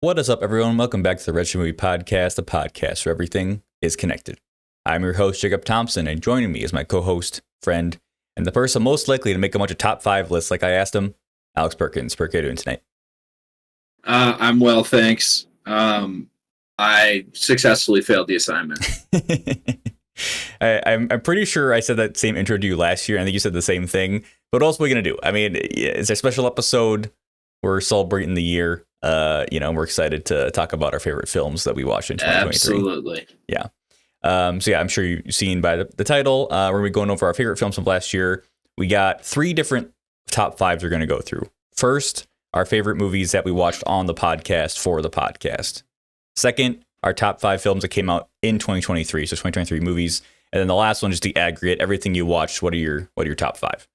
What is up, everyone? Welcome back to the Retro Movie Podcast, the podcast where everything is connected. I'm your host, Jacob Thompson, and joining me is my co-host, friend, and the person most likely to make a bunch of top 5 lists like I asked him, Alex Perkins. Perk, how are you doing tonight? I'm well, thanks. I successfully failed the assignment. I'm pretty sure I said that same intro to you last year. I think you said the same thing. But what else are we going to do? I mean, it's a special episode. We're celebrating the year. We're excited to talk about our favorite films that we watched in 2023. Absolutely. Yeah. I'm sure you've seen by the title, we're going to be going over our favorite films from last year. We got 3 different top 5s we're going to go through. First, our favorite movies that we watched on the podcast for the podcast. Second, our top 5 films that came out in 2023, so 2023 movies. And then the last one is the aggregate, everything you watched. What are your top 5?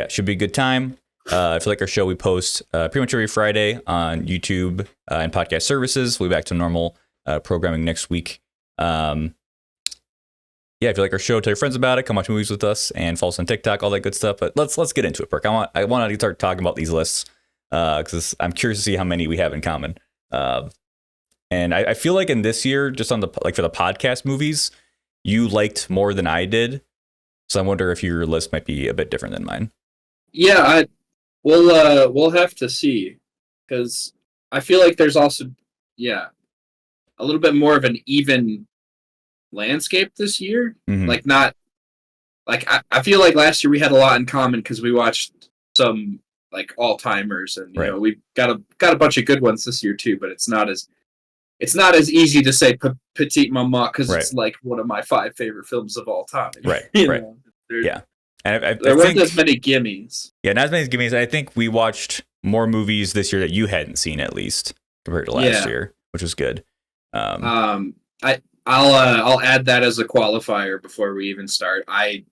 Should be a good time. If you like our show, we post pretty much every Friday on YouTube and podcast services. We'll be back to normal programming next week. If you like our show, tell your friends about it. Come watch movies with us and follow us on TikTok, all that good stuff. But let's get into it, Perk. I want to start talking about these lists because I'm curious to see how many we have in common. And I feel like in this year, just on for the podcast movies, you liked more than I did. So I wonder if your list might be a bit different than mine. Yeah, we'll have to see, because I feel like there's also a little bit more of an even landscape this year. Mm-hmm. I feel like last year we had a lot in common because we watched some like all timers, and you know we've got a bunch of good ones this year too. But it's not as easy to say Petite Maman because it's like one of my 5 favorite films of all time. Right. Yeah. And there weren't as many gimmies. Yeah, not as many gimmies. I think we watched more movies this year that you hadn't seen, at least compared to last year, which was good. I'll add that as a qualifier before we even start. I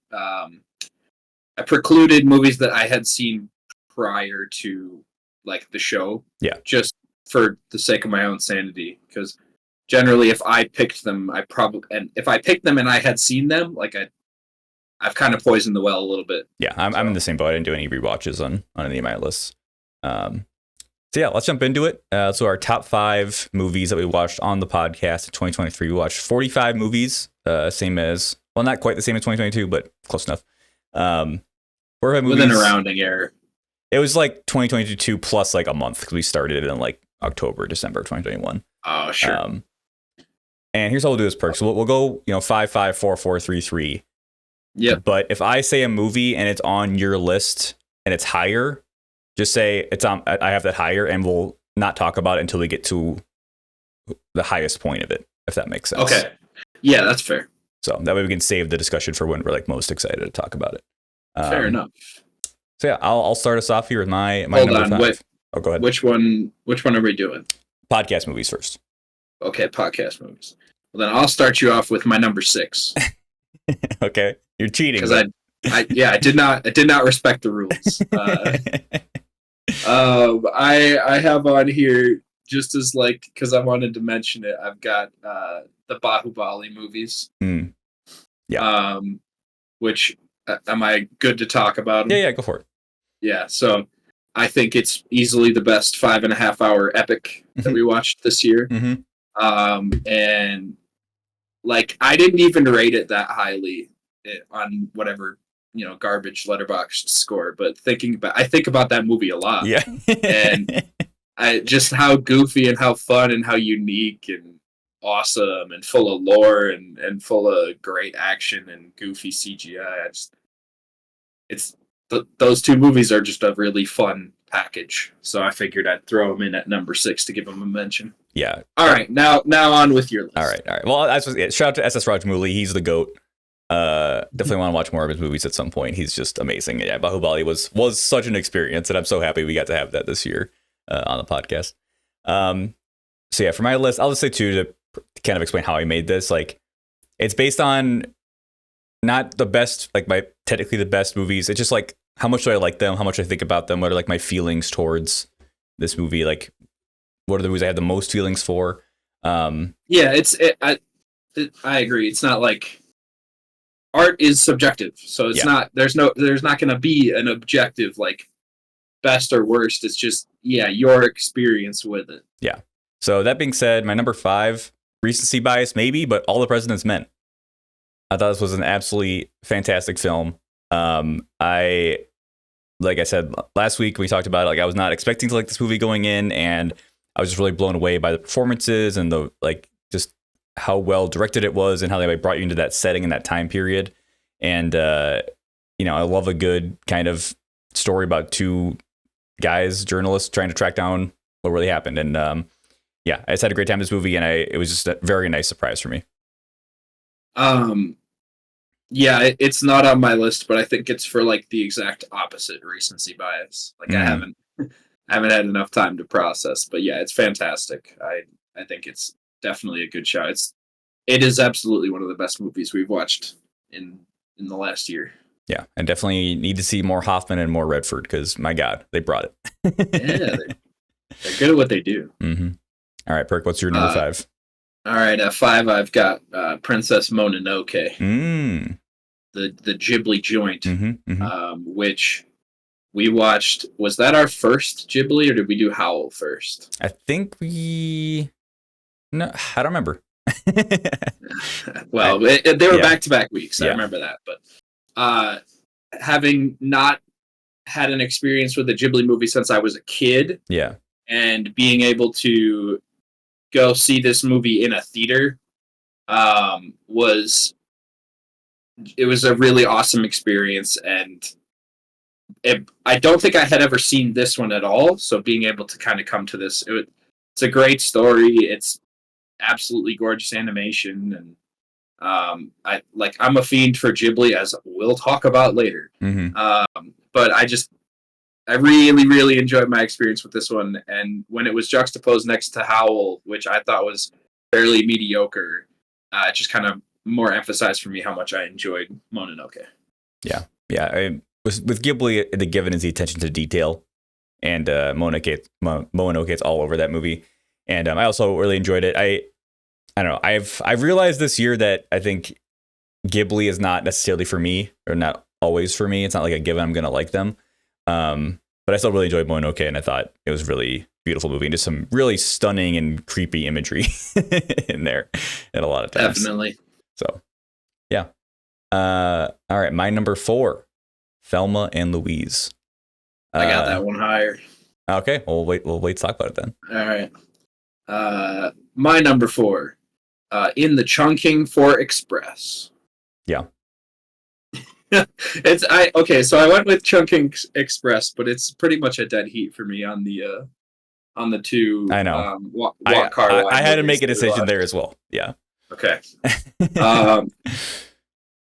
precluded movies that I had seen prior to like the show. Yeah. Just for the sake of my own sanity, because generally if I picked them, if I picked them and I had seen them, like I've kind of poisoned the well a little bit. Yeah, I'm in the same boat. I didn't do any rewatches on any of my lists. Let's jump into it. So our top 5 movies that we watched on the podcast in 2023. We watched 45 movies, same as, well, not quite the same as 2022, but close enough. 45 movies. Within a rounding error. It was like 2022 plus like a month because we started it in like October, December of 2021. Oh, sure. And here's how we'll do this, Perk. So we'll go, 5, 5, 4, 4, 3, 3. Yeah. But if I say a movie and it's on your list and it's higher, just say it's on. I have that higher, and we'll not talk about it until we get to the highest point of it, if that makes sense. Okay. Yeah, that's fair. So that way we can save the discussion for when we're like most excited to talk about it. Fair enough. So I'll start us off here with my Hold number on, 5. Go ahead. Which one are we doing? Podcast movies first. Okay, podcast movies. Well, then I'll start you off with my number 6. Okay, you're cheating. Because I did not respect the rules. I have on here, just as like, because I wanted to mention it, I've got the Bahubali movies. Yeah. Which am I good to talk about them? Yeah, go for it. Yeah, so I think it's easily the best 5.5-hour epic that we watched this year. And like I didn't even rate it that highly on whatever garbage letterboxd score, but I think about that movie a lot. Yeah. And just how goofy and how fun and how unique and awesome and full of lore and full of great action and goofy CGI. Those 2 movies are just a really fun package. So I figured I'd throw them in at number 6 to give them a mention. Yeah. All right. Now on with your list. All right. Well, shout out to SS Rajamouli. He's the GOAT. Definitely want to watch more of his movies at some point. He's just amazing. Yeah, Bahubali was such an experience, and I'm so happy we got to have that this year on the podcast. For my list, I'll just say 2 to kind of explain how I made this. Like, it's based on not the best, like technically the best movies. It's just like how much do I like them, how much I think about them, what are like my feelings towards this movie, like what are the movies I had the most feelings for. I agree. It's not like art is subjective, so it's not. There's not going to be an objective like best or worst. It's just, your experience with it. Yeah. So that being said, my number 5, recency bias maybe, but All the President's Men. I thought this was an absolutely fantastic film. Like I said last week, we talked about it. Like, I was not expecting to like this movie going in, and I was just really blown away by the performances and the just how well directed it was and how they brought you into that setting and that time period. And I love a good kind of story about 2 guys, journalists, trying to track down what really happened. And I just had a great time with this movie, and it was just a very nice surprise for me. It's not on my list, but I think it's for like the exact opposite recency bias. Like I haven't had enough time to process, but yeah, it's fantastic. I think it's definitely a good show. It is absolutely one of the best movies we've watched in the last year. Yeah, and definitely need to see more Hoffman and more Redford, because my God, they brought it. Yeah, they're good at what they do. Mm-hmm. All right, Perk, what's your number 5? All right, at 5, I've got Princess Mononoke. The Ghibli joint, which we watched. Was that our first Ghibli, or did we do Howl first? I think I don't remember. Well, they were back-to-back weeks. I remember that. But having not had an experience with a Ghibli movie since I was a kid, and being able to go see this movie in a theater was a really awesome experience. And I don't think I had ever seen this one at all, so being able to kind of come to this, it's a great story. It's absolutely gorgeous animation, and I'm a fiend for Ghibli, as we'll talk about later. But I really, really enjoyed my experience with this one, and when it was juxtaposed next to Howl, which I thought was fairly mediocre, it just kind of more emphasized for me how much I enjoyed Mononoke. Yeah. With Ghibli, the given is the attention to detail, and Mononoke's all over that movie. And I also really enjoyed it. I don't know. I've realized this year that I think Ghibli is not necessarily for me, or not always for me. It's not like a given I'm gonna like them. But I still really enjoyed Mononoke, and I thought it was a really beautiful movie, and just some really stunning and creepy imagery in there at a lot of times. Definitely. So, yeah. All right, my number 4, Thelma and Louise. I got that one higher. Okay, we'll wait to talk about it then. All right. My number 4, In the Chungking for Express. Yeah. So I went with Chungking Express, but it's pretty much a dead heat for me on the 2. I know. I had to make a decision there as well. Yeah. Okay.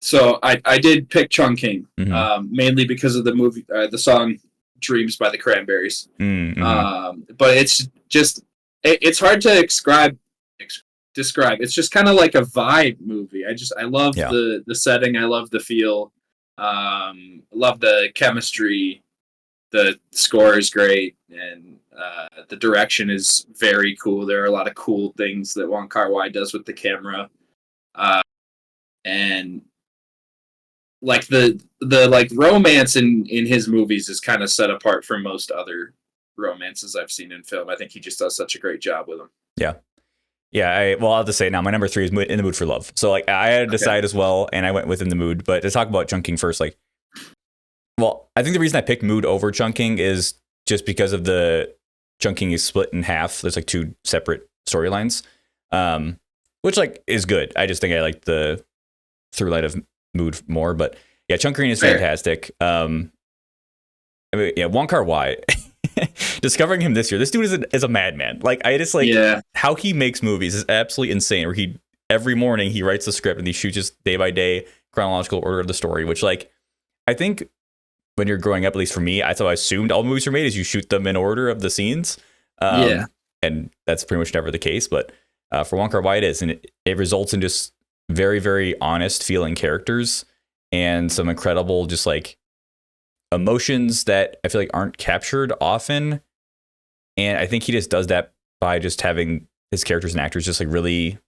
So I did pick Chungking, mainly because of the movie, the song "Dreams" by the Cranberries. But it's just it's hard to describe. It's just kind of like a vibe movie. I love the setting. I love the feel. Love the chemistry. The score is great, and the direction is very cool. There are a lot of cool things that Wong Kar-wai does with the camera, and like the romance in his movies is kind of set apart from most other romances I've seen in film. I think he just does such a great job with them. Yeah. I'll have to say now, my number 3 is In the Mood for Love. So I had to decide as well, and I went with In the Mood. But to talk about Chungking first, I think the reason I picked Mood over Chungking is just because of the Chungking is split in half. There's 2 separate storylines, which is good. I just think I like the through line of Mood more. But yeah, Chungking is fantastic. Wong Kar-wai. Discovering him this year, this dude is a madman. How he makes movies is absolutely insane. Where every morning he writes the script and he shoots just day by day chronological order of the story. Which I think when you're growing up, at least for me, I assumed all movies were made is you shoot them in order of the scenes. And that's pretty much never the case. But for Wong Kar-wai, it is, and it results in just very, very honest feeling characters and some incredible emotions that I feel aren't captured often. And I think he just does that by just having his characters and actors just really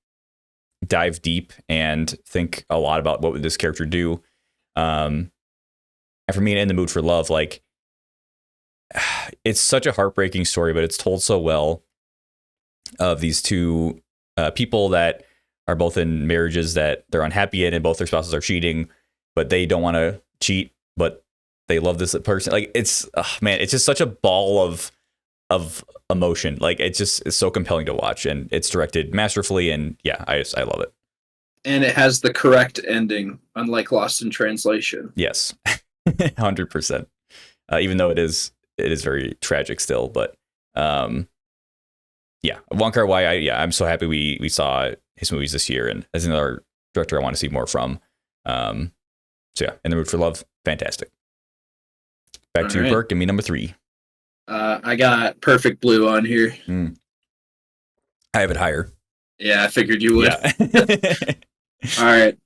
dive deep and think a lot about what would this character do. And for me, In the Mood for Love, it's such a heartbreaking story, but it's told so well of these two people that are both in marriages that they're unhappy in, and both their spouses are cheating, but they don't want to cheat, but they love this person. Like it's just such a ball of emotion. Like it's so compelling to watch, and it's directed masterfully, and yeah, I love it. And it has the correct ending, unlike Lost in Translation. Yes, 100%. Even though it is very tragic still, but yeah, Wong Kar-wai. I'm so happy we saw his movies this year, and as another director I want to see more from. So yeah, In the Mood for Love, fantastic. Back to you, Perk. Give me number 3. I got Perfect Blue on here. I have it higher. Yeah, I figured you would. Yeah. All right.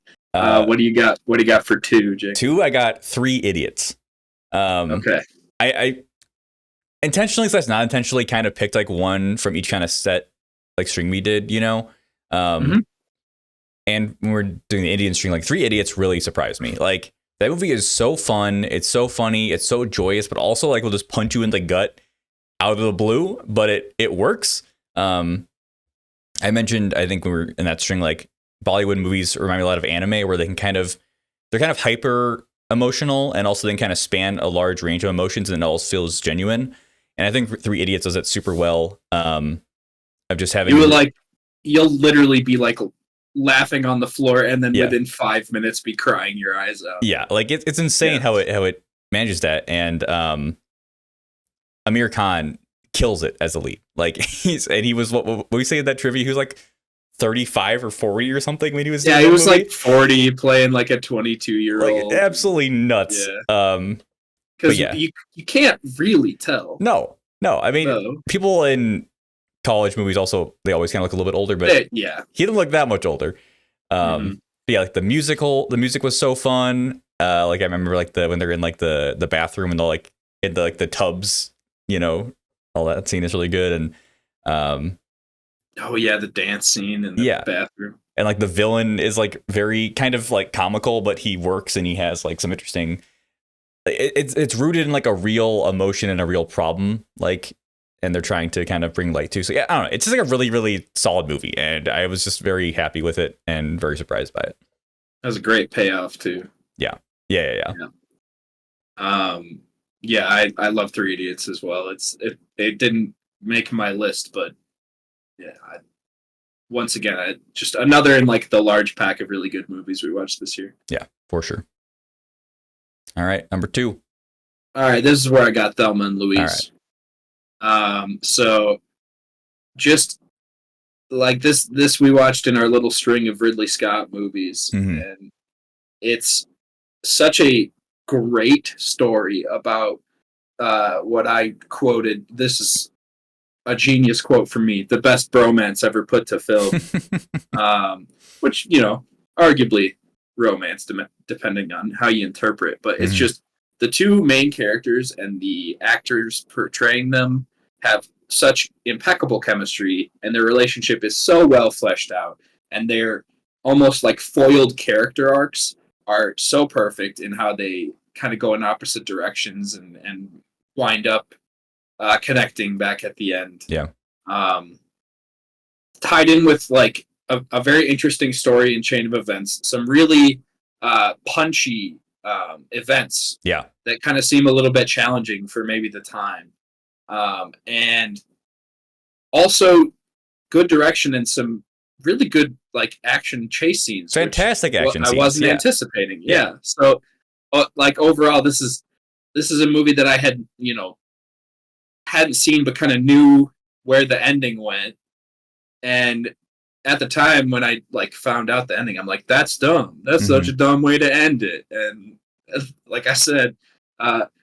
What do you got? What do you got for 2, Jake? 2, I got 3 Idiots. Okay. I intentionally / not intentionally kind of picked like one from each kind of set, like string we did, you know. And when we're doing the Indian string, like 3 Idiots really surprised me. Like that movie is so fun, it's so funny, it's so joyous, but also like will just punch you in the gut out of the blue, but it works. I mentioned, I think when we were in that string, like Bollywood movies remind me a lot of anime, where they're kind of hyper emotional and also then kind of span a large range of emotions, and it all feels genuine. And I think 3 Idiots does that super well. Of just having you'll literally be like laughing on the floor, and then within 5 minutes be crying your eyes out. Yeah, like it's insane how it manages that. And Amir Khan kills it as a lead. Like he was what we say in that trivia, he was like 35 or 40 or something when he was he was like 40 playing like a 22-year-old. Like absolutely nuts. Because you can't really tell. No. I mean, people in college movies also, they always kind of look a little bit older, but he didn't look that much older. But yeah, like the music was so fun. Like I remember like when they're in like the bathroom and they're like in the tubs, you know, all that scene is really good. And the dance scene in the bathroom. And like the villain is like very kind of like comical, but he works and he has like some interesting. It's rooted in like a real emotion and a real problem, like, and they're trying to kind of bring light to. So yeah, I don't know. It's just like a really, really solid movie, and I was just very happy with it and very surprised by it. That was a great payoff too. Yeah. I love 3 Idiots as well. It didn't make my list, but once again, just another in like the large pack of really good movies we watched this year. Yeah, for sure. All right, number 2. All right, this is where I got Thelma and Louise. All right. So just like this we watched in our little string of Ridley Scott movies, and it's such a great story about what I quoted. This is a genius quote from me: the best bromance ever put to film. Which, arguably romance, depending on how you interpret, but it's just the 2 main characters and the actors portraying them have such impeccable chemistry, and their relationship is so well fleshed out, and their almost like foiled character arcs are so perfect in how they kind of go in opposite directions and wind up connecting back at the end. Tied in with like a very interesting story and chain of events, some really punchy events that kind of seem a little bit challenging for maybe the time, and also good direction and some really good like action chase scenes. Fantastic action scenes. I wasn't anticipating. So like overall, this is a movie that I had hadn't seen, but kind of knew where the ending went. And at the time when I like found out the ending, I'm like, that's dumb. That's such a dumb way to end it. And like I said,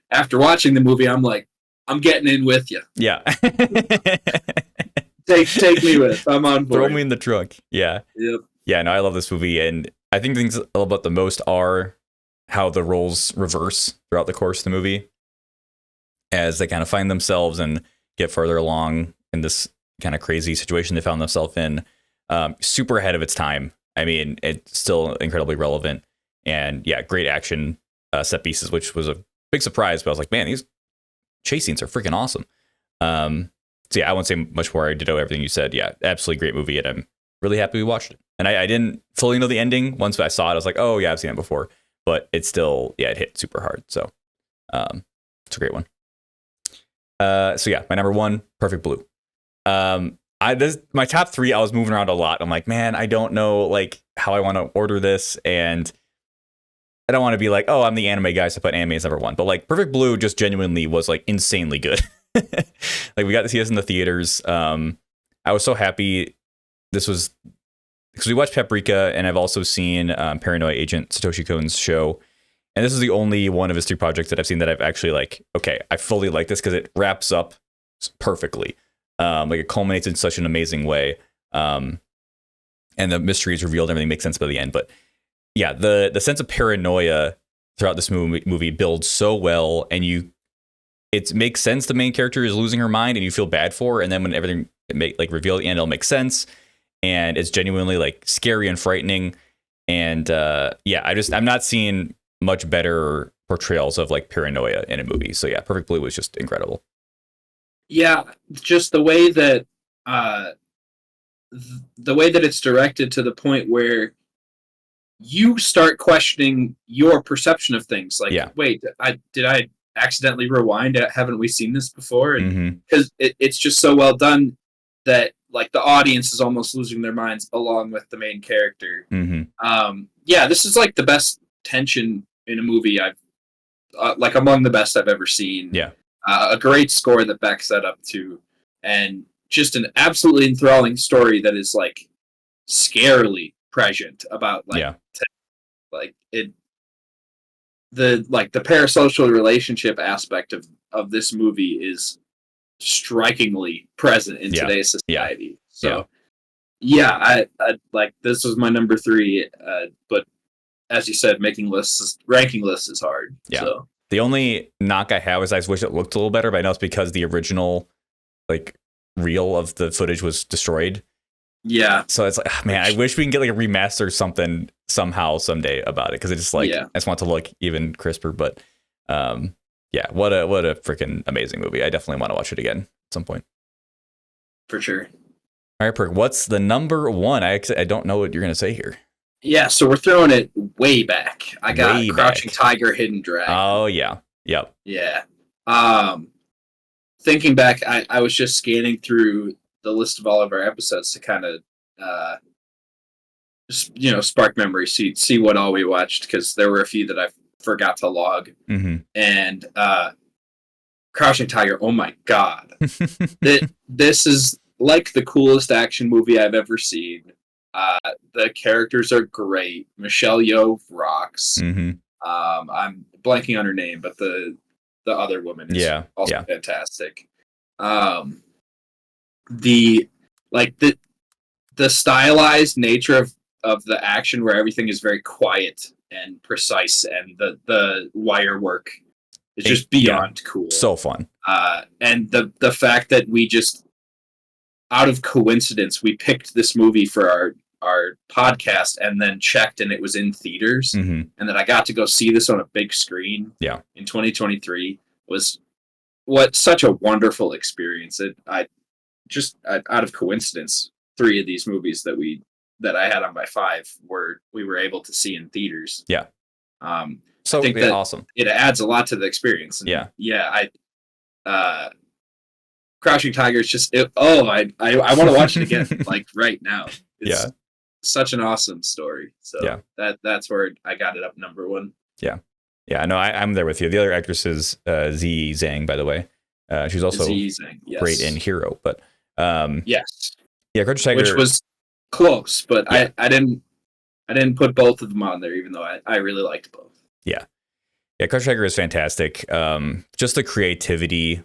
after watching the movie, I'm like, I'm getting in with you. Yeah. Take me with. I'm on board. Throw me in the trunk. Yeah. Yep. Yeah, no, I love this movie, and I think things I love about the most are how the roles reverse throughout the course of the movie as they kind of find themselves and get further along in this kind of crazy situation they found themselves in. Super ahead of its time. I mean, it's still incredibly relevant, and yeah, great action set pieces, which was a big surprise. But I was like, man, these chase scenes are freaking awesome. So yeah, I won't say much more. I ditto everything you said. Yeah, absolutely great movie, and I'm really happy we watched it. And I didn't fully know the ending. Once I saw it, I was like, oh yeah, I've seen it before. But it's still, yeah, it hit super hard. So it's a great one. So yeah, my number 1, Perfect Blue. My top 3, I was moving around a lot. I'm like, man, I don't know like how I want to order this, and I don't want to be like, oh, I'm the anime guy, so I put anime as number 1. But like Perfect Blue just genuinely was like insanely good. Like we got to see this in the theaters. I was so happy. This was because we watched Paprika, and I've also seen Paranoia Agent Satoshi Kon's show. And this is the only one of his 3 projects that I've seen that I've actually like, okay, I fully like this because it wraps up perfectly. Like it culminates in such an amazing way. And the mystery is revealed and everything makes sense by the end. But yeah, the sense of paranoia throughout this movie builds so well, and it makes sense. The main character is losing her mind and you feel bad for her. And then when everything revealed at the end, it'll make sense. And it's genuinely like scary and frightening. And yeah, I'm not seeing much better portrayals of like paranoia in a movie. So yeah, Perfect Blue was just incredible. Yeah, just the way that it's directed to the point where you start questioning your perception of things. Like, wait, did I accidentally rewind? Haven't we seen this before? And because it's just so well done that like the audience is almost losing their minds along with the main character. Yeah, this is like the best tension in a movie I've like among the best I've ever seen. Yeah. A great score that backs that up too, and just an absolutely enthralling story that is like scarily prescient about like like it the parasocial relationship aspect of this movie is strikingly present in today's society. So yeah, I like this was my number 3, but as you said, ranking lists is hard. Yeah. So. The only knock I have is I wish it looked a little better, but I know it's because the original like reel of the footage was destroyed. Yeah. So it's like, man, I wish we can get like a remaster or something somehow someday about it, because it's just like I just want it to look even crisper. But yeah, what a freaking amazing movie. I definitely want to watch it again at some point. For sure. All right, Perk, what's the number 1? I don't know what you're gonna say here. Yeah, so we're throwing it way back. I got Crouching Tiger, Hidden Dragon. Oh, yeah. Yep. Yeah. Thinking back, I was just scanning through the list of all of our episodes to kind of, spark memory, see what all we watched, because there were a few that I forgot to log. And Crouching Tiger, oh my God. This is like the coolest action movie I've ever seen. The characters are great. Michelle Yeoh rocks. I'm blanking on her name, but the other woman is also fantastic. The stylized nature of the action, where everything is very quiet and precise, and the wire work is just beyond cool. So fun. And the fact that we just, out of coincidence, we picked this movie for our podcast and then checked and it was in theaters, and then I got to go see this on a big screen in 2023 was such a wonderful experience. I out of coincidence, 3 of these movies that I had on my 5 we were able to see in theaters. So I think that awesome. It adds a lot to the experience. And Crouching Tiger is just I want to watch it again like right now. It's such an awesome story. So that's where I got it up number 1. Yeah, no, I'm there with you. The other actress is Ziyi Zhang, by the way. She's also great in Hero, but Crouching Tiger, which was close, but I didn't put both of them on there, even though I really liked both. Yeah, Crouching Tiger is fantastic. Just the creativity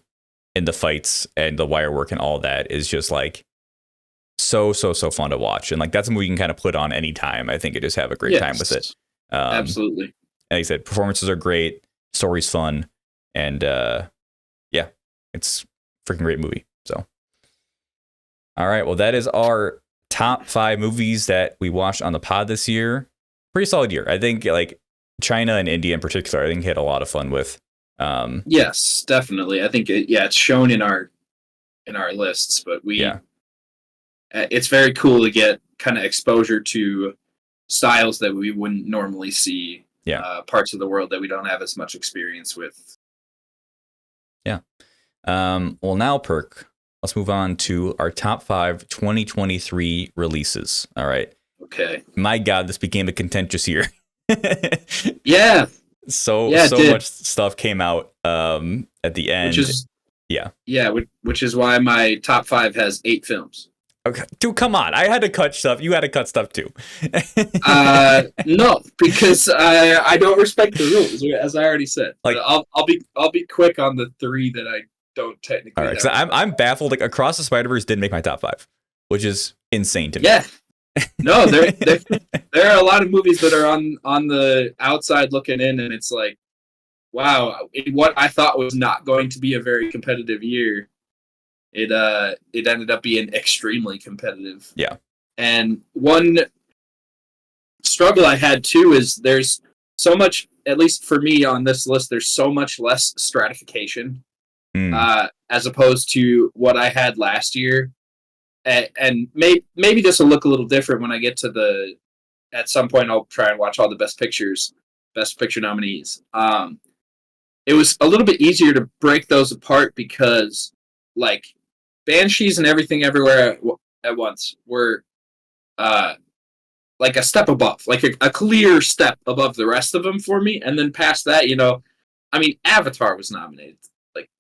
in the fights and the wire work and all that is just like so fun to watch, and like that's a movie you can kind of put on anytime. I think you just have a great time with it. Absolutely. And like I said, performances are great, story's fun, and it's a freaking great movie. So, all right, well, that is our top 5 movies that we watched on the pod this year. Pretty solid year. I think like China and India in particular, I think had a lot of fun with Yes, definitely. I think it's shown in our lists, but it's very cool to get kind of exposure to styles that we wouldn't normally see. Parts of the world that we don't have as much experience with. Yeah. Well, now, Perk, let's move on to our top 5 2023 releases. All right. Okay. My God, this became a contentious year. Yeah. So much stuff came out at the end. Which is why my top 5 has 8 films. Okay, dude, come on! I had to cut stuff. You had to cut stuff too. No, because I don't respect the rules, as I already said. Like, I'll be quick on the 3 that I don't technically. All right, so I'm baffled. Like, Across the Spider-Verse didn't make my top 5, which is insane to me. Yeah. No, there are a lot of movies that are on the outside looking in, and it's like, wow, what I thought was not going to be a very competitive year, it ended up being extremely competitive. Yeah. And one struggle I had too is there's so much, at least for me on this list, there's so much less stratification as opposed to what I had last year. And maybe this will look a little different when I get to at some point I'll try and watch all the best picture nominees. It was a little bit easier to break those apart because, like, Banshees and Everything Everywhere at Once were like a step above, like a clear step above the rest of them for me. And then past that, I mean, Avatar was nominated. Like,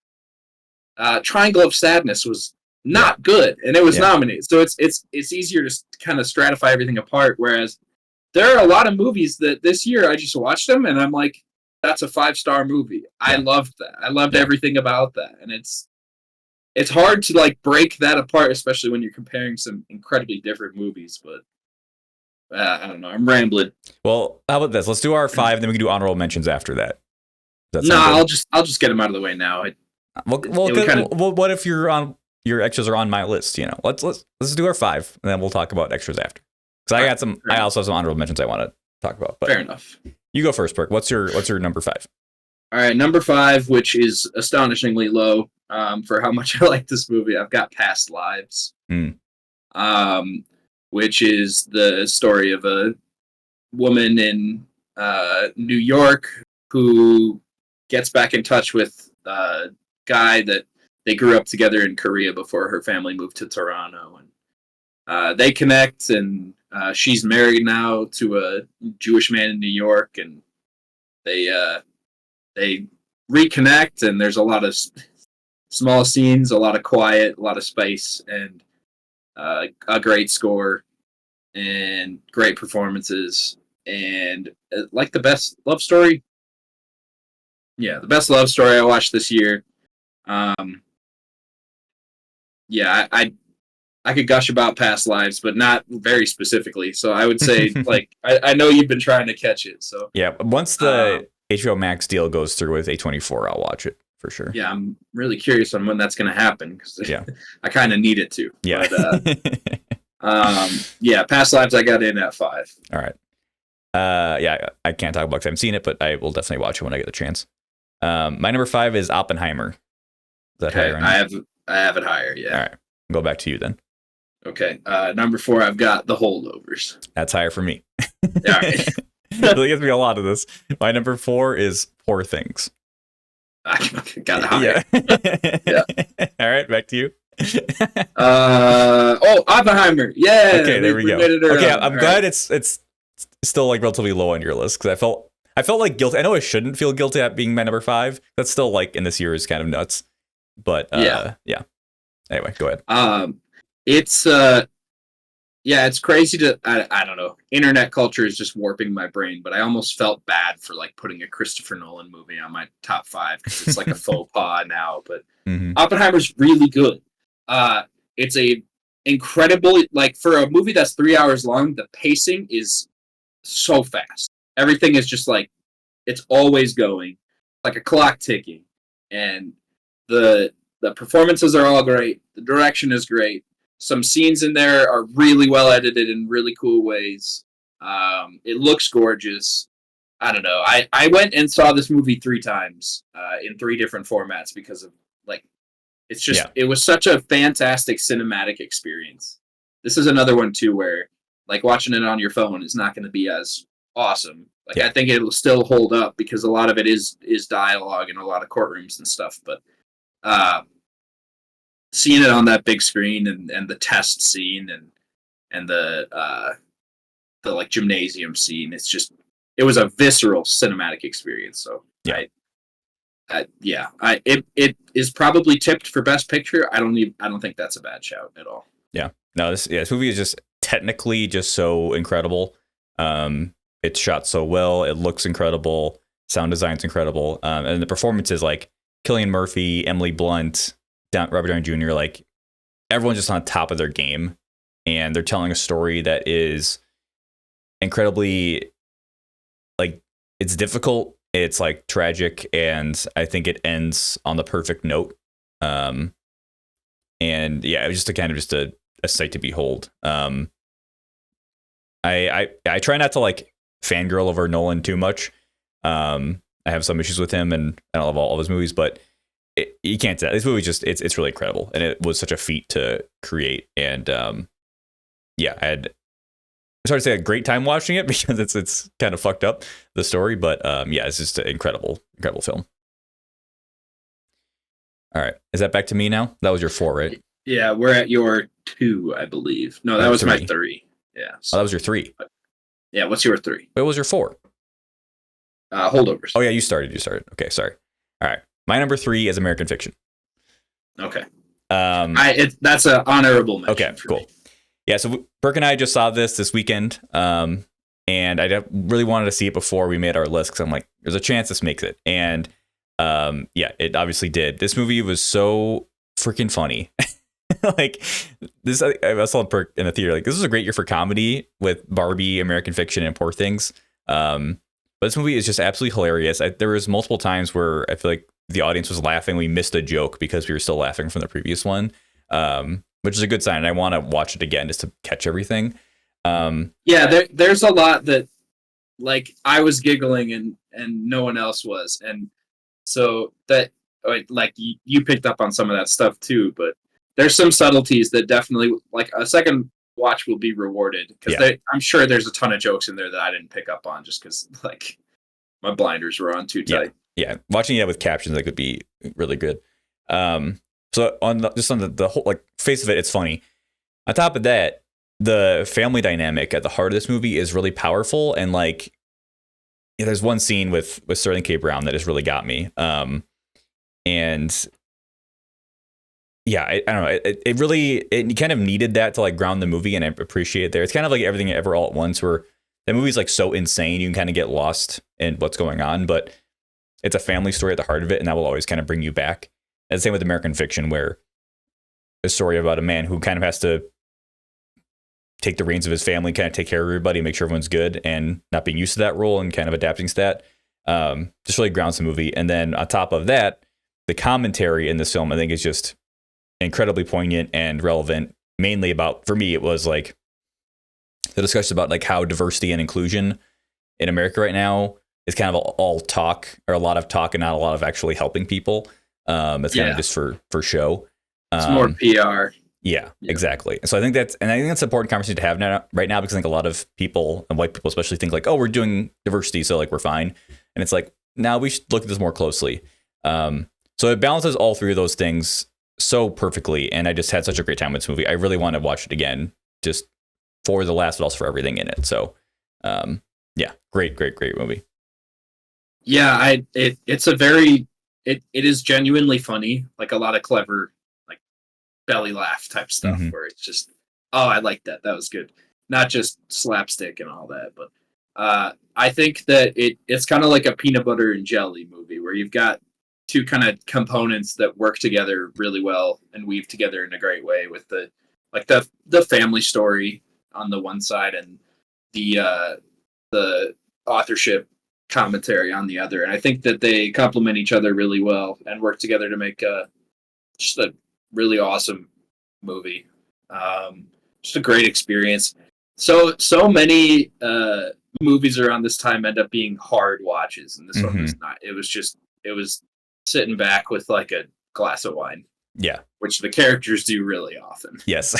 Triangle of Sadness was not good, and it was nominated. So it's easier to kind of stratify everything apart. Whereas there are a lot of movies that this year I just watched them, and I'm like, that's a 5-star movie. I loved that. I loved everything about that, and it's hard to like break that apart, especially when you're comparing some incredibly different movies. But I don't know. I'm rambling. Well, how about this? Let's do our 5, then we can do honorable mentions after that. I'll just get them out of the way now. What if your extras are on my list? Let's do our 5, and then we'll talk about extras after. Because I got some. I also have some honorable mentions I want to talk about. But fair enough. You go first, Perk. What's your number 5? All right, number 5, which is astonishingly low for how much I like this movie. I've got Past Lives, which is the story of a woman in New York who gets back in touch with a guy that they grew up together in Korea before her family moved to Toronto, and they connect, and she's married now to a Jewish man in New York, and they reconnect, and there's a lot of small scenes, a lot of quiet, a lot of space, and a great score, and great performances, and like the best love story. Yeah, the best love story I watched this year. I could gush about Past Lives, but not very specifically. So I would say, like, I know you've been trying to catch it. So yeah, once the HBO Max deal goes through with A24, I'll watch it for sure. Yeah, I'm really curious on when that's going to happen because I kind of need it to. Yeah. But, Past Lives I got in at 5. All right. I can't talk about it because I haven't seen it, but I will definitely watch it when I get the chance. My number 5 is Oppenheimer. Is that higher? I have it higher. Yeah. All right. I'll go back to you then. Okay. Number 4, I've got The Holdovers. That's higher for me. All right. It really gives me a lot of this. My number 4 is Poor Things. I got it higher. Yeah. All right. Back to you. Oppenheimer. Yeah. Okay. There we go. Okay. I'm glad it's still like relatively low on your list because I felt like guilty. I know I shouldn't feel guilty at being my number 5. That's still like in this year is kind of nuts. But yeah. Anyway, go ahead. It's crazy to I don't know. Internet culture is just warping my brain, but I almost felt bad for like putting a Christopher Nolan movie on my top 5 because it's like a faux pas now. But Oppenheimer's really good. It's a incredible, like, for a movie that's 3 hours long, the pacing is so fast. Everything is just like it's always going, like a clock ticking, and the performances are all great. The direction is great. Some scenes in there are really well edited in really cool ways. It looks gorgeous. I don't know. I went and saw this movie 3 times in 3 different formats because of like it's just Yeah. it was such a fantastic cinematic experience. This is another one too where like watching it on your phone is not going to be as awesome. Like Yeah. I think it'll still hold up because a lot of it is dialogue and a lot of courtrooms and stuff. But uh, seeing it on that big screen and the test scene and the like gymnasium scene, it was a visceral cinematic experience. So Yeah. it is probably tipped for best picture. I don't think that's a bad shout at all. Yeah. No, this movie is just technically just so incredible. It's shot so well. It looks incredible. Sound design's incredible. And the performances like Cillian Murphy, Emily Blunt, Robert Downey Jr., like everyone's just on top of their game. And they're telling a story that is incredibly, like, it's difficult. It's like tragic. And I think it ends on the perfect note. And yeah, it was just a sight to behold. I try not to like fangirl over Nolan too much. I have some issues with him, and I don't love all of his movies, but you can't tell. This movie it's really incredible, and it was such a feat to create. And yeah, it's hard to say a great time watching it because it's kind of fucked up, the story, but yeah, it's just an incredible film. All right, is that back to me now? That was your 4, right? Yeah, we're at your 2, I believe. No, that was 3. My 3. Yeah. So. Oh, that was your 3. Yeah, what's your 3? What was your 4? Holdovers. Oh yeah, you started. Okay, sorry. All right, my number 3 is American Fiction. Okay. That's an honorable mention. Okay, cool. Me. Yeah, so Perk and I just saw this weekend, and I really wanted to see it before we made our list because I'm like, there's a chance this makes it, and yeah, it obviously did. This movie was so freaking funny. Like this, I saw Perk in the theater. Like this was a great year for comedy with Barbie, American Fiction, and Poor Things. But this movie is just absolutely hilarious. There was multiple times where I feel like the audience was laughing. We missed a joke because we were still laughing from the previous one, which is a good sign. And I want to watch it again just to catch everything. Yeah, there's a lot that like I was giggling and no one else was, and so that like you picked up on some of that stuff too, but. There's some subtleties that definitely, like a second watch will be rewarded because I'm sure there's a ton of jokes in there that I didn't pick up on just because like my blinders were on too tight. Yeah, watching it with captions like would be really good. So on the whole like face of it, it's funny. On top of that, the family dynamic at the heart of this movie is really powerful, and like there's one scene with Sterling K. Brown that has really got me. And yeah, I don't know. It really kind of needed that to like ground the movie, and I appreciate it there. It's kind of like Everything Ever All at Once, where the movie's like so insane you can kind of get lost in what's going on, but it's a family story at the heart of it, and that will always kind of bring you back. And the same with American Fiction, where a story about a man who kind of has to take the reins of his family, kind of take care of everybody, make sure everyone's good, and not being used to that role and kind of adapting to that. Just really grounds the movie. And then on top of that, the commentary in this film, I think, is just incredibly poignant and relevant. Mainly about, for me, it was like the discussion about like how diversity and inclusion in America right now is kind of all talk, or a lot of talk and not a lot of actually helping people. It's kind of just for show. It's more PR. Yeah, exactly. So I think that's an important conversation to have right now, because I think a lot of people, and white people especially, think like, oh, we're doing diversity, so like we're fine. And it's like, now we should look at this more closely. So it balances all 3 of those things so perfectly, and I just had such a great time with this movie. I really want to watch it again, just for the laughs, but also for everything in it. So, yeah, great movie. Yeah, it's a very it is genuinely funny, like a lot of clever like belly laugh type stuff where it's just, oh, I like that. That was good. Not just slapstick and all that, but I think that it's kind of like a peanut butter and jelly movie where you've got 2 kind of components that work together really well and weave together in a great way with the family story on the one side and the authorship commentary on the other. And I think that they complement each other really well and work together to make just a really awesome movie. Just a great experience. So many movies around this time end up being hard watches, and this one was not. It was sitting back with like a glass of wine. Yeah, which the characters do really often. Yes.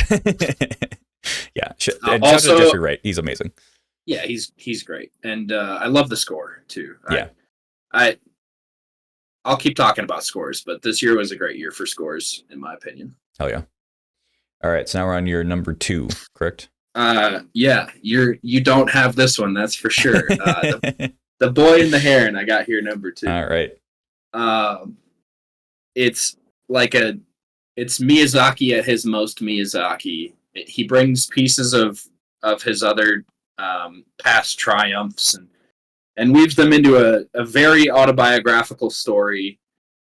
Yeah. And also, shout out to Jeffrey Wright. He's amazing. Yeah, he's great, and I love the score too. Yeah. I'll keep talking about scores, but this year was a great year for scores, in my opinion. Hell yeah! All right, so now we're on your number 2, correct? Yeah, you don't have this one, that's for sure. The Boy and the Heron, I got here number 2. All right. It's it's Miyazaki at his most Miyazaki. He brings pieces of his other past triumphs and weaves them into a very autobiographical story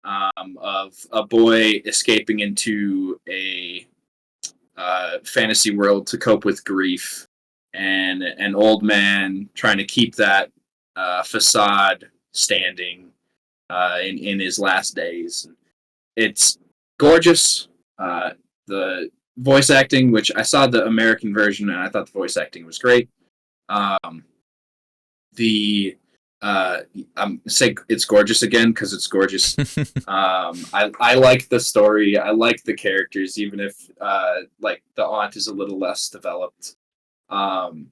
of a boy escaping into a fantasy world to cope with grief, and an old man trying to keep that facade standing in his last days. It's gorgeous. The voice acting, which I saw the American version, and I thought the voice acting was great. I'm say it's gorgeous again because it's gorgeous. I like the story. I like the characters, even if like the aunt is a little less developed. And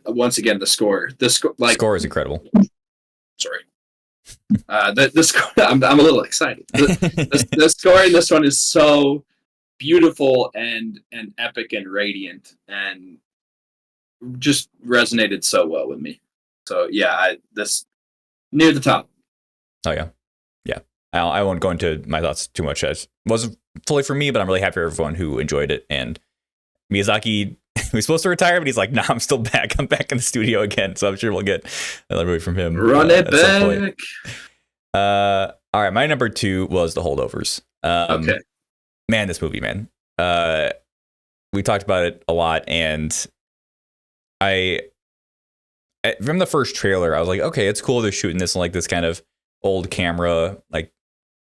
once again the score. The score is incredible. Sorry. The score. I'm a little excited. The score in this one is so beautiful and epic and radiant and just resonated so well with me. So yeah, this near the top. Oh yeah. I won't go into my thoughts too much. It wasn't fully for me, but I'm really happy for everyone who enjoyed it. And Miyazaki was supposed to retire, but he's like, nah, I'm still back. I'm back in the studio again. So I'm sure we'll get another movie from him. Run it back. All right, my number 2 was The Holdovers. Okay. Man, this movie, man. We talked about it a lot, and from the first trailer, I was like, okay, it's cool they're shooting this in like this kind of old camera, like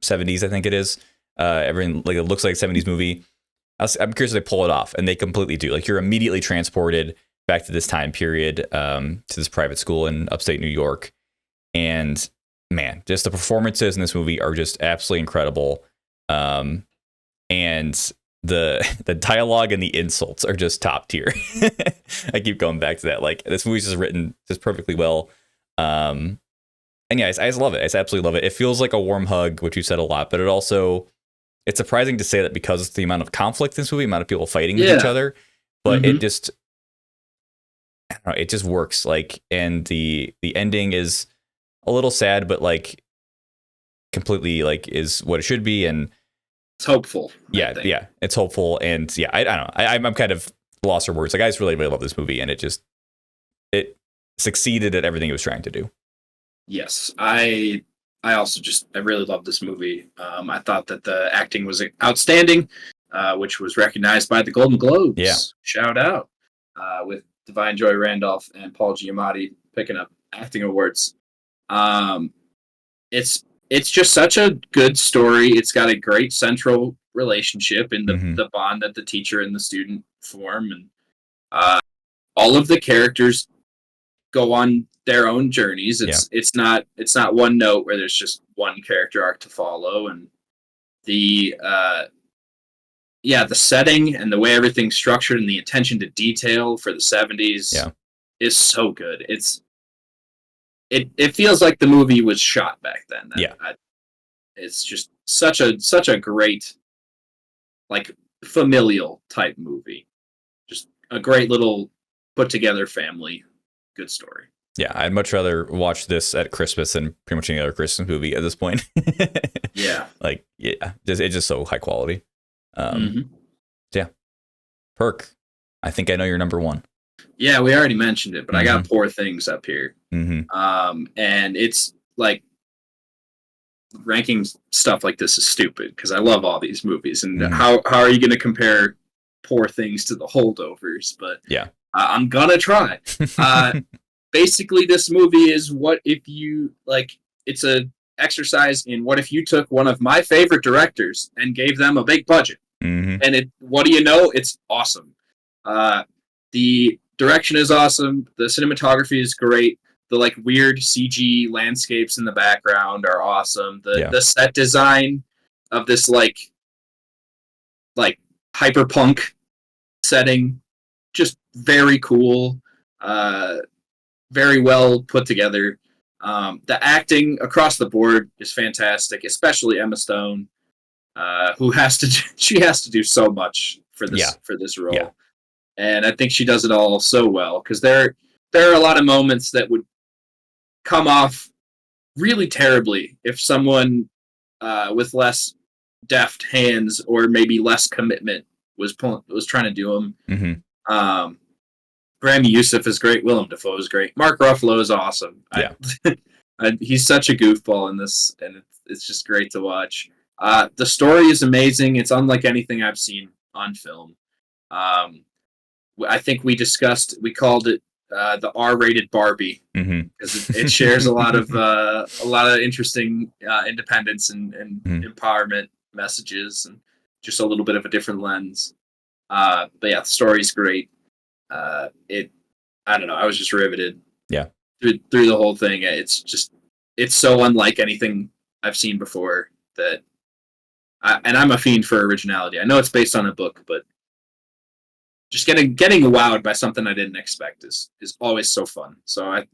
70s, I think it is. Everything like it looks like a 70s movie. I'm curious if they pull it off, and they completely do. Like you're immediately transported back to this time period, to this private school in upstate New York, and man, just the performances in this movie are just absolutely incredible. And the dialogue and the insults are just top tier. I keep going back to that. Like this movie's just written just perfectly well. And yeah, I just love it. I just absolutely love it. It feels like a warm hug, which you said a lot, but it's surprising to say that because of the amount of conflict in this movie, amount of people fighting with each other, but it just, I don't know, it just works. Like, and the ending is a little sad, but like completely like is what it should be. And it's hopeful. Yeah, it's hopeful, and yeah, I don't know. I'm kind of lost for words. Like I just really, really love this movie, and it succeeded at everything it was trying to do. Yes, I really love this movie. I thought that the acting was outstanding, which was recognized by the Golden Globes. Yeah, shout out with Divine Joy Randolph and Paul Giamatti picking up acting awards. It's just such a good story. It's got a great central relationship in the bond that the teacher and the student form, and all of the characters go on their own journeys. It's not one note where there's just one character arc to follow, and the setting and the way everything's structured and the attention to detail for the 70s is so good. It feels like the movie was shot back then. It's just such a great, like, familial type movie. Just a great little put together family. Good story. Yeah, I'd much rather watch this at Christmas than pretty much any other Christmas movie at this point. Yeah. Like, yeah, it's just so high quality. Yeah. Perk, I think I know your number 1. Yeah, we already mentioned it, but I got Poor Things up here. And it's like ranking stuff like this is stupid because I love all these movies. And how are you going to compare Poor Things to The Holdovers? But yeah, I'm going to try. Basically, this movie is what if you like, it's a exercise in what if you took one of my favorite directors and gave them a big budget. And what do you know? It's awesome. The direction is awesome. The cinematography is great. The like weird CG landscapes in the background are awesome. The set design of this like hyperpunk setting, just very cool. Very well put together. The acting across the board is fantastic, especially Emma Stone, who has to do so much for this role. Yeah. And I think she does it all so well, because there are a lot of moments that would come off really terribly if someone with less deft hands or maybe less commitment was trying to do them. Mm-hmm. Rami Youssef is great. Willem Dafoe is great. Mark Ruffalo is awesome. Yeah. He's such a goofball in this, and it's just great to watch. The story is amazing. It's unlike anything I've seen on film. I think we called it the R-rated Barbie, because it shares a lot of interesting independence and empowerment messages, and just a little bit of a different lens. But yeah, the story's great. I don't know. I was just riveted. Yeah. Through the whole thing. It's so unlike anything I've seen before that. And I'm a fiend for originality. I know it's based on a book, but just getting wowed by something I didn't expect is always so fun. So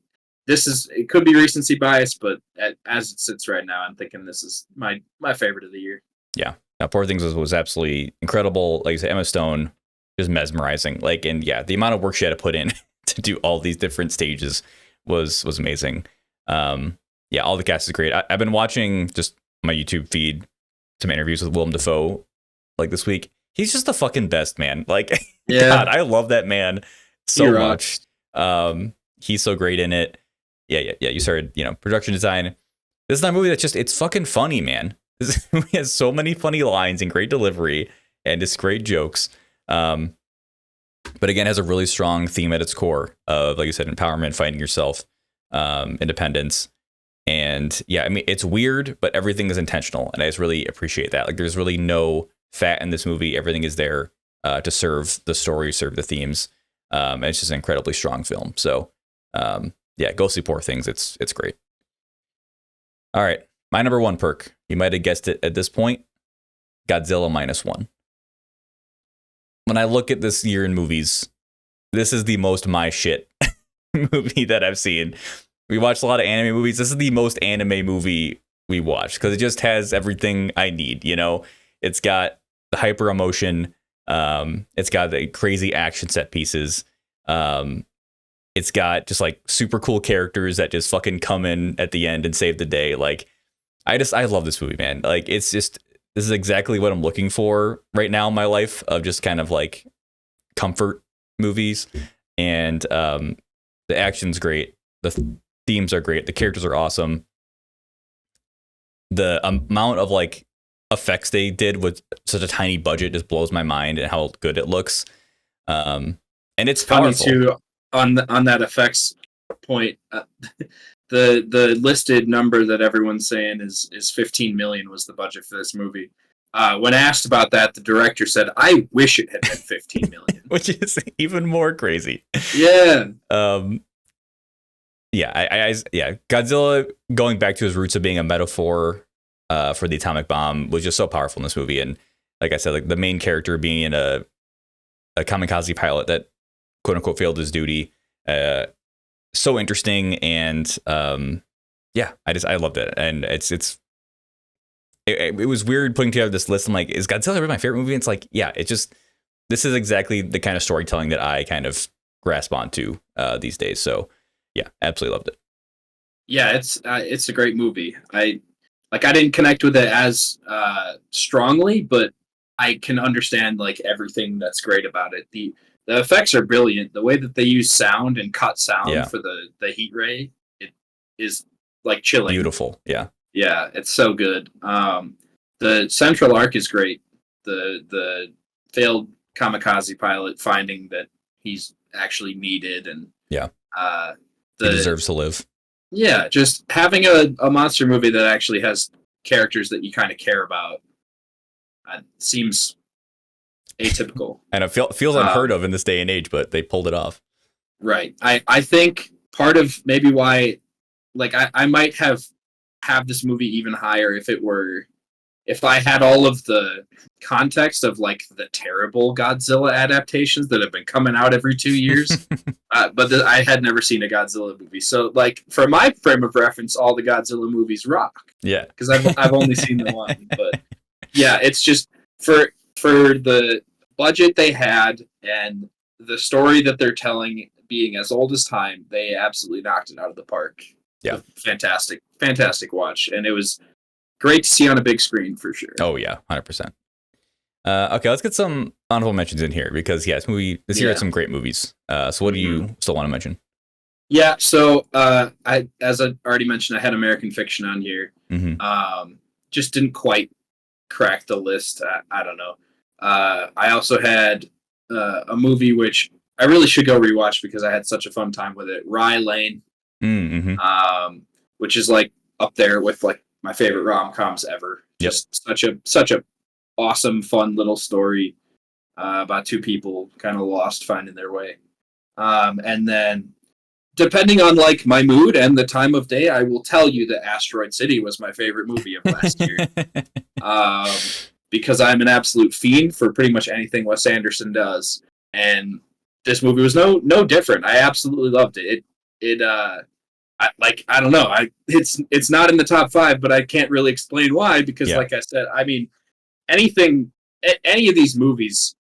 it could be recency bias, but as it sits right now, I'm thinking this is my favorite of the year. Yeah. Now, Poor Things was absolutely incredible. Like I said, Emma Stone is mesmerizing. Like, and yeah, the amount of work she had to put in to do all these different stages was amazing. Yeah, all the cast is great. I've been watching just my YouTube feed, some interviews with Willem Dafoe like this week. He's just the fucking best, man. Like, God, I love that man so much. He's so great in it. Yeah. You started, production design. This is not a movie that's just, it's fucking funny, man. This movie has so many funny lines and great delivery and just great jokes. But again, has a really strong theme at its core of, like you said, empowerment, finding yourself, independence. And yeah, I mean, it's weird, but everything is intentional. And I just really appreciate that. Like, there's really no fat in this movie. Everything is there to serve the story, serve the themes. And it's just an incredibly strong film. So yeah, go see Poor Things. It's great. All right. My number one perk. You might have guessed it at this point. Godzilla -1. When I look at this year in movies, this is the most my shit movie that I've seen. We watched a lot of anime movies. This is the most anime movie we watched because it just has everything I need. It's got the hyper emotion. It's got the crazy action set pieces. It's got just like super cool characters that just fucking come in at the end and save the day. Like, I love this movie, man. Like, this is exactly what I'm looking for right now in my life, of just kind of like comfort movies. And the action's great. The themes are great. The characters are awesome. The amount of like effects they did with such a tiny budget just blows my mind, and how good it looks. And it's funny powerful. too, on that effects point. The listed number that everyone's saying is 15 million was the budget for this movie. When asked about that, the director said, "I wish it had been 15 million," which is even more crazy. Yeah. Yeah. Godzilla, going back to his roots of being a metaphor for the atomic bomb, was just so powerful in this movie. And like I said, like the main character being a kamikaze pilot that quote unquote failed his duty. So interesting, and I loved it. And it was weird putting together this list. I'm like, is Godzilla ever my favorite movie? And it's like, yeah, this is exactly the kind of storytelling that I kind of grasp onto these days. So yeah, absolutely loved it. Yeah, it's a great movie. I didn't connect with it as strongly, but I can understand like everything that's great about it. The effects are brilliant. The way that they use sound and cut sound for the heat ray, it is like chilling. Beautiful. Yeah. Yeah, it's so good. The central arc is great. The failed kamikaze pilot finding that he's actually needed, and he deserves to live. Yeah, just having a monster movie that actually has characters that you kind of care about seems atypical. And it feels unheard of in this day and age, but they pulled it off. Right. I think part of maybe why, like, I might have this movie even higher if I had all of the context of like the terrible Godzilla adaptations that have been coming out every 2 years. But I had never seen a Godzilla movie, so like for my frame of reference, all the Godzilla movies rock. Yeah, because I've only seen the one, but yeah, it's just for the budget they had and the story that they're telling being as old as time, they absolutely knocked it out of the park. Yeah, fantastic watch, and it was great to see on a big screen for sure. Oh yeah, 100%. Okay, let's get some honorable mentions in here because this year had some great movies. So what do you still want to mention? Yeah, so as I already mentioned, I had American Fiction on here. Just didn't quite crack the list. I don't know. I also had a movie which I really should go rewatch because I had such a fun time with it. Rye Lane, which is like up there with like my favorite rom-coms ever. Just such a awesome, fun little story about two people kind of lost, finding their way. And then, depending on like my mood and the time of day, I will tell you that Asteroid City was my favorite movie of last year. Because I'm an absolute fiend for pretty much anything Wes Anderson does, and this movie was no different. I absolutely loved it. I don't know. It's not in the top 5, but I can't really explain why because, like I said, I mean, any of these movies,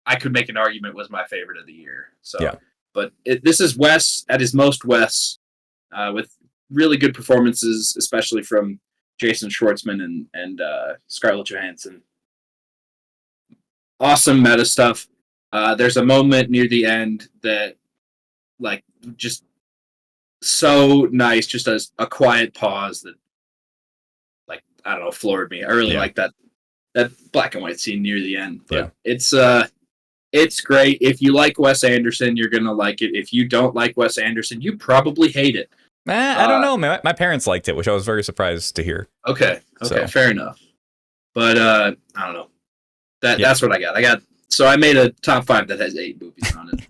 I could make an argument was my favorite of the year. So, but this is Wes at his most Wes, with really good performances, especially from Jason Schwartzman and Scarlett Johansson. Awesome meta stuff. There's a moment near the end that, like, just so nice, just as a quiet pause that, like, I don't know, floored me. I really like that black and white scene near the end. But it's great. If you like Wes Anderson, you're gonna like it. If you don't like Wes Anderson, you probably hate it. I don't know. My parents liked it, which I was very surprised to hear. Okay, fair enough. But I don't know. That's what I got. So I made a top 5 that has 8 movies on it.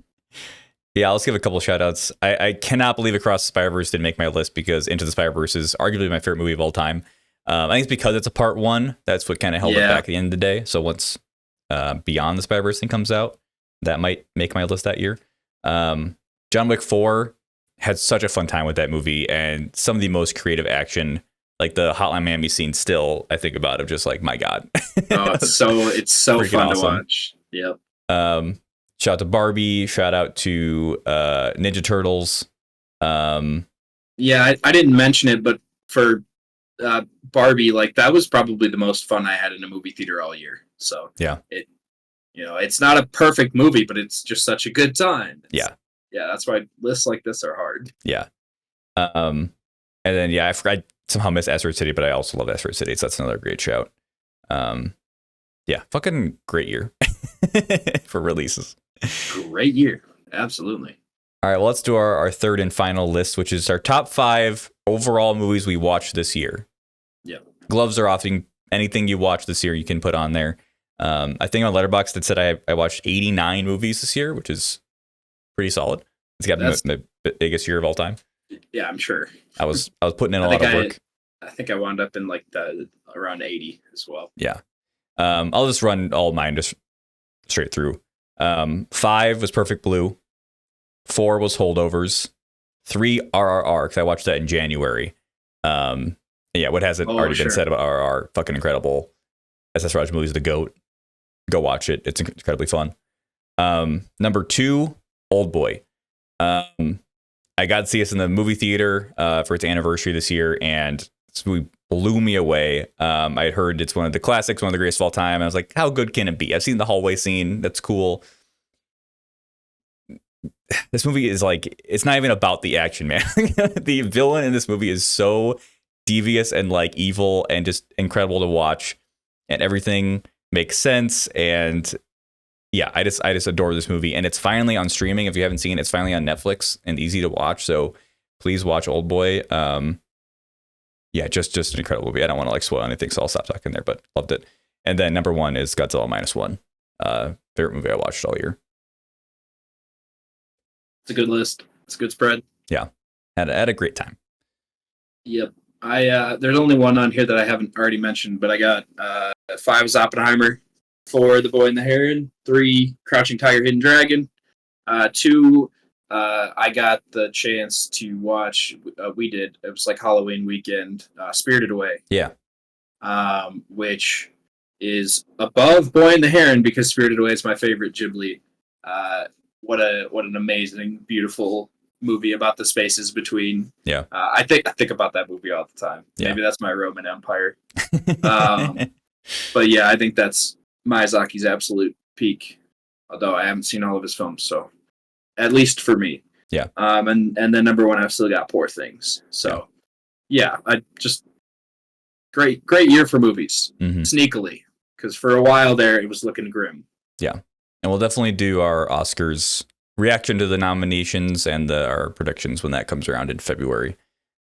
Yeah, let's give a couple shout outs. I cannot believe Across the Spider-Verse didn't make my list because Into the Spider-Verse is arguably my favorite movie of all time. I think it's because it's a part 1. That's what kind of held it back at the end of the day. So once Beyond the Spider-Verse thing comes out, that might make my list that year. John Wick 4 had such a fun time with that movie and some of the most creative action, like the Hotline Miami scene still, I think about it, just like, my God. It's so fun awesome to watch. Yep. Shout out to Barbie. Shout out to Ninja Turtles. Yeah, I didn't mention it, but for Barbie, like, that was probably the most fun I had in a movie theater all year. So it's not a perfect movie, but it's just such a good time. That's why lists like this are hard. And then I somehow missed Asteroid City, but I also love Asteroid City, so that's another great shout. Fucking great year for releases. Great year, absolutely. All right, well, let's do our third and final list, which is our top 5 overall movies we watched this year. Gloves are off. Anything you watched this year, you can put on there. I think on Letterboxd it said I watched 89 movies this year, which is pretty solid. It's got the biggest year of all time. Yeah, I'm sure. I was putting in a lot of work. I think I wound up in like around 80 as well. Yeah. I'll just run all mine just straight through. 5 was Perfect Blue. 4 was Holdovers. 3 RRR, because I watched that in January. What hasn't already been said about RRR? Fucking incredible. S.S. Raj movies, The GOAT. Go watch it. It's incredibly fun. Number 2, Old Boy. I got to see us in the movie theater for its anniversary this year, and this movie blew me away. I had heard it's one of the classics, one of the greatest of all time. I was like, how good can it be? I've seen the hallway scene. That's cool. This movie is like, it's not even about the action, man. The villain in this movie is so devious and like evil and just incredible to watch, and everything makes sense. And I just adore this movie, and it's finally on streaming. If you haven't seen it, it's finally on Netflix and easy to watch. So please watch Old Boy. Just an incredible movie. I don't want to like spoil anything, so I'll stop talking there, but loved it. And then number 1 is Godzilla -1. Favorite movie I watched all year. It's a good list. It's a good spread. Yeah, had a great time. Yep. There's only one on here that I haven't already mentioned, but I got 5 Oppenheimer, 4 The Boy and the Heron, 3 Crouching Tiger, Hidden Dragon, 2 I got the chance to watch. It was like Halloween weekend. Spirited Away. Yeah. Which is above Boy and the Heron because Spirited Away is my favorite Ghibli. What an amazing, beautiful movie about the spaces between. Yeah. I think about that movie all the time. Yeah. Maybe that's my Roman Empire. But yeah, I think that's Miyazaki's absolute peak. Although I haven't seen all of his films, so at least for me. Yeah. And then number 1, I've still got Poor Things. So yeah, I just great year for movies. Sneakily, because for a while there it was looking grim. Yeah. And we'll definitely do our Oscars reaction to the nominations and our predictions when that comes around in February.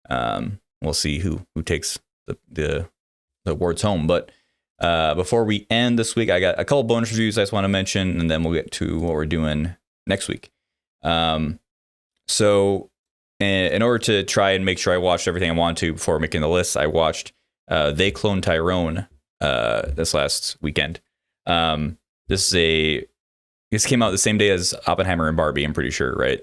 We'll see who takes the awards home. But before we end this week, I got a couple bonus reviews I just want to mention, and then we'll get to what we're doing next week. So in order to try and make sure I watched everything I wanted to before making the list, I watched They Cloned Tyrone this last weekend. This came out the same day as Oppenheimer and Barbie, I'm pretty sure, right?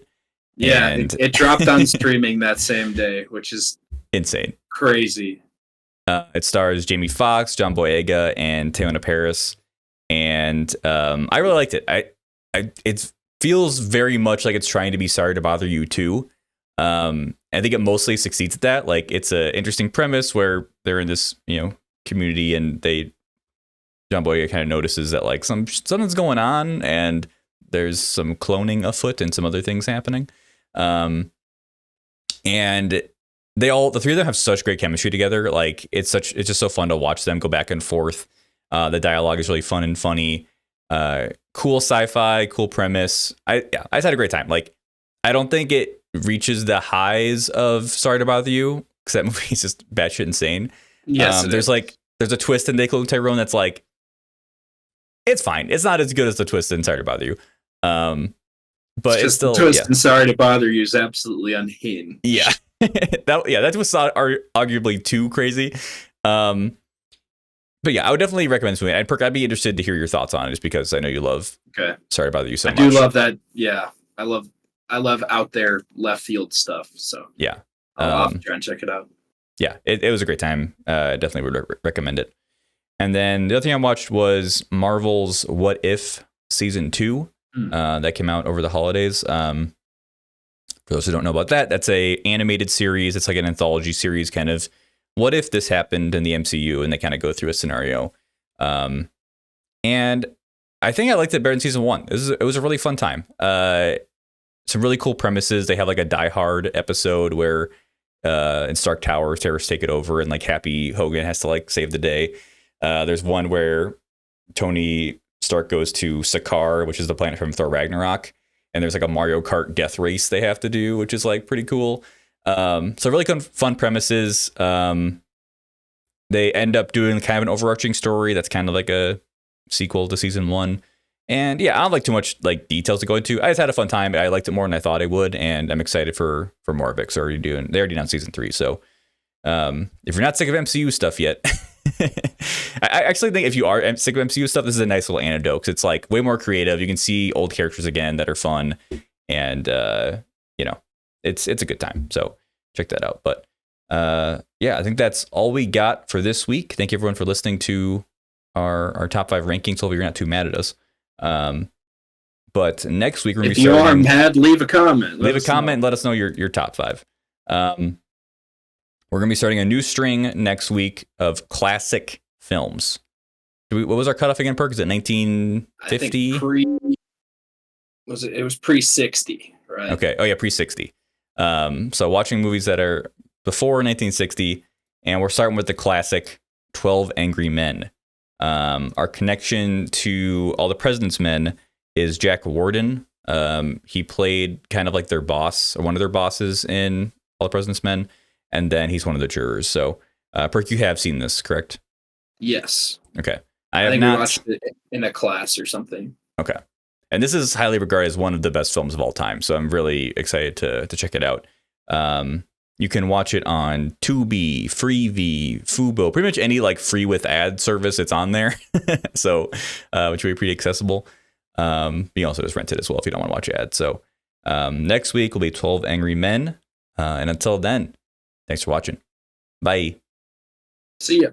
Yeah, and it dropped on streaming that same day, which is insane. Crazy. It stars Jamie Foxx, John Boyega, and Teyonah Parris. And I really liked it. It feels very much like it's trying to be Sorry to Bother You too. I think it mostly succeeds at that. Like, it's an interesting premise where they're in this, community, and John Boyega kind of notices that like something's going on, and there's some cloning afoot and some other things happening. And the three of them have such great chemistry together. Like, it's just so fun to watch them go back and forth. The dialogue is really fun and funny. Cool sci-fi, cool premise. I just had a great time. Like, I don't think it reaches the highs of Sorry to Bother You, because that movie is just batshit insane. Yes, there's a twist in They Cloned Tyrone that's like, it's fine. It's not as good as the twist in Sorry to Bother You. But it's still, the twist in Sorry to Bother You is absolutely unhinged. Yeah. that was arguably too crazy. But yeah, I would definitely recommend this movie. And Perk, I'd be interested to hear your thoughts on it, just because I know you love Sorry to Bother You so much. I do love that. Yeah. I love out there left field stuff. So yeah. I'll try and check it out. Yeah, it was a great time. Definitely would recommend it. And then the other thing I watched was Marvel's What If Season 2. That came out over the holidays. For those who don't know about that, that's a animated series. It's like an anthology series, kind of what if this happened in the MCU, and they kind of go through a scenario. And I think I liked it better than season 1. It was a really fun time. Some really cool premises. They have like a Die Hard episode where in Stark Tower, terrorists take it over, and like Happy Hogan has to like save the day. There's one where Tony Stark goes to Sakaar, which is the planet from Thor Ragnarok, and there's like a Mario Kart death race they have to do, which is like pretty cool. So really fun premises. They end up doing kind of an overarching story that's kind of like a sequel to season 1. And yeah, I don't like too much like details to go into. I just had a fun time. I liked it more than I thought I would, and I'm excited for more of it. So they already announced season 3. So if you're not sick of MCU stuff yet, I actually think if you are sick of MCU stuff, this is a nice little antidote, because it's like way more creative. You can see old characters again that are fun, and it's a good time. So check that out. But yeah, I think that's all we got for this week. Thank you everyone for listening to our top 5 rankings. Hopefully you're not too mad at us. But next week, if you are mad, leave a comment. And let us know your top 5. We're gonna be starting a new string next week of classic films. What was our cutoff again, Perk? Is it 1950? It was pre-60, right? Okay. Oh yeah, pre-60. So watching movies that are before 1960, and we're starting with the classic 12 Angry Men. Our connection to All the President's Men is Jack Warden. He played kind of like their boss, or one of their bosses in All the President's Men, and then he's one of the jurors. So, Perk, you have seen this, correct? Yes. Okay. I think we watched it in a class or something. Okay. And this is highly regarded as one of the best films of all time. So I'm really excited to check it out. You can watch it on Tubi, Freevee, Fubo, pretty much any like free with ad service. It's on there. So, which will be pretty accessible. You can also just rent it as well if you don't want to watch ads. So next week will be 12 Angry Men. And until then, thanks for watching. Bye. See ya.